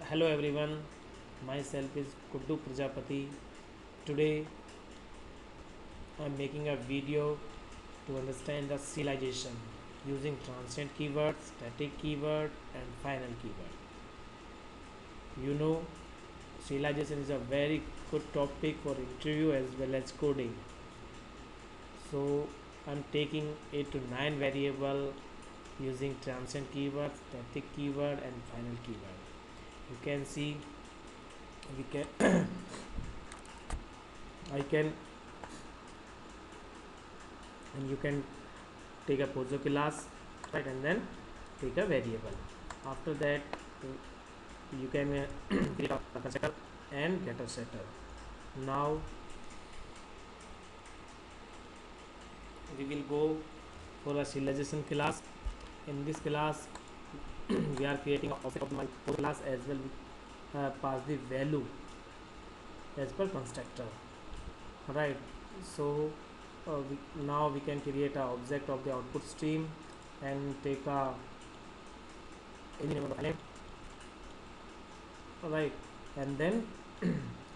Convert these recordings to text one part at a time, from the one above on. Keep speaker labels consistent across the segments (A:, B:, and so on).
A: Hello everyone, myself is Kuddu Prajapati. Today I am making a video to understand the serialization using transient keyword, static keyword and final keyword. You know, serialization is a very good topic for interview as well as coding. So I am taking 8 to 9 variable using transient keyword, static keyword and final keyword. You can see we can I can and you can take a poso class, right, and then take a variable. After that you can create a constructor and get a setter. Now we will go for a serialization class. In this class we are creating an object of my poso class as well. Pass the value as per constructor, right. So now we can create a object of the output stream and take a any name of the element, right, and then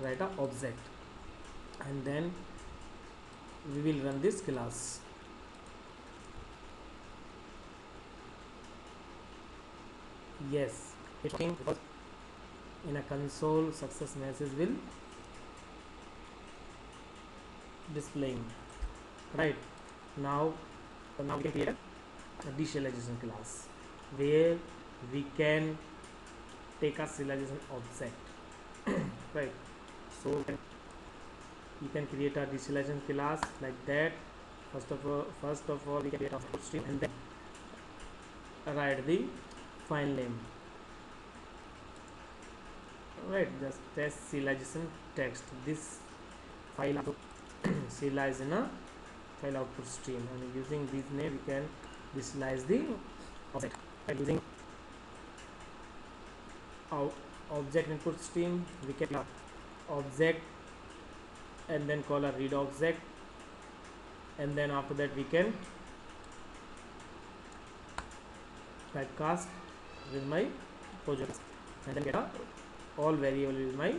A: write a object, and then we will run this class. Yes, it's working because in a console success message will displaying, right. Now we can create a deserialization class where we can take a serialization object right. So you can create a deserialization class like that. First of all we can create a output stream and then write the file name, right. Just test serialization text. This file also serialize in a file output stream, and using this name we can deserialize the object by using our object input stream. We can object and then call a read object, and then after that we can typecast with my pojo and then get a all variable with my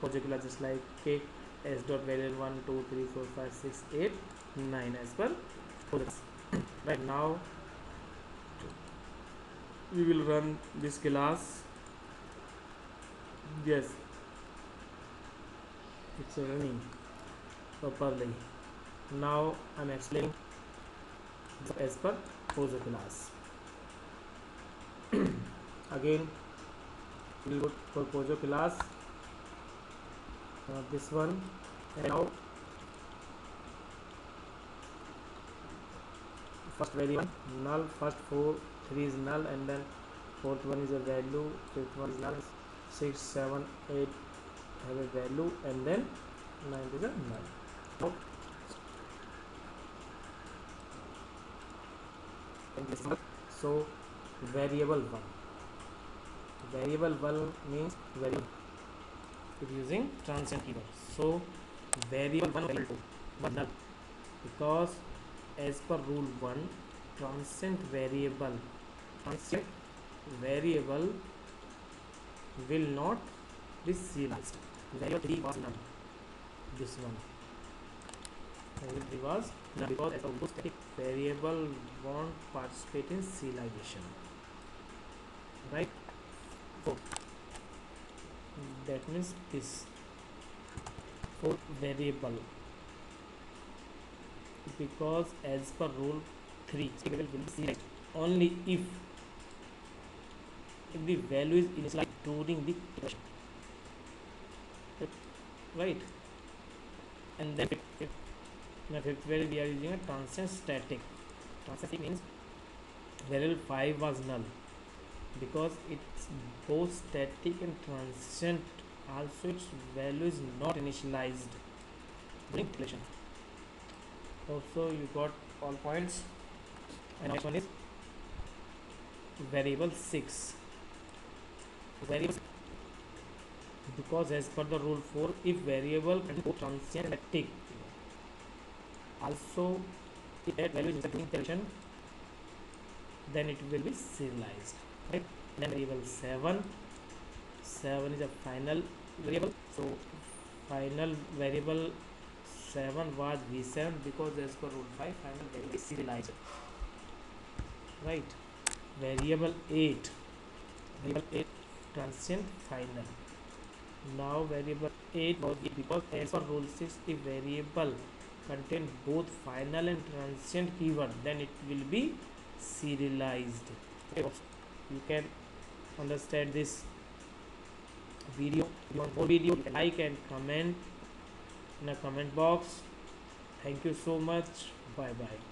A: pojo class, just like k s dot variable 1 2 3 4 5 6 8 9 as per pojo class. Right now we will run this class. Yes, it's running properly. Now I'm explaining as per pojo class. Again we will go for pojo class, this one, and now first variable null, first 3 is null, and then fourth one is a value, fifth one is null, 6 7 8 have a value, and then 9 is a null. Now so variable 1 means variable it using transient keyword. So variable 1 variable 2 1 null, because as per rule 1 transient variable will not be serialized. Variable 3 was null, this one variable 3 was null because as a static variable won't participate in serialization, right. So that means this for variable, because as per rule 3 variable will be serialized only if the value is initialized during the iteration, right. And then in the fifth variable we are using a transient static. Transient means variable 5 was null because it's both static and transient. Also its value is not initialized during calculation. Also you got all points. And next one is variable 6. Variable, because as per the rule 4 if variable contains both transient and static, also if that value is in calculation then it will be serialized, right. Then variable 7 7 is a final variable. So final variable 7 was v7 because as per rule 5 final variable is serialized, right? Variable 8, variable 8 transient final. Now variable 8 was because as per rule 6 the variable contain both final and transient keyword, then it will be serialized. Okay, you can understand this video. If you want more video, you can like and comment in a comment box. Thank you so much. Bye bye.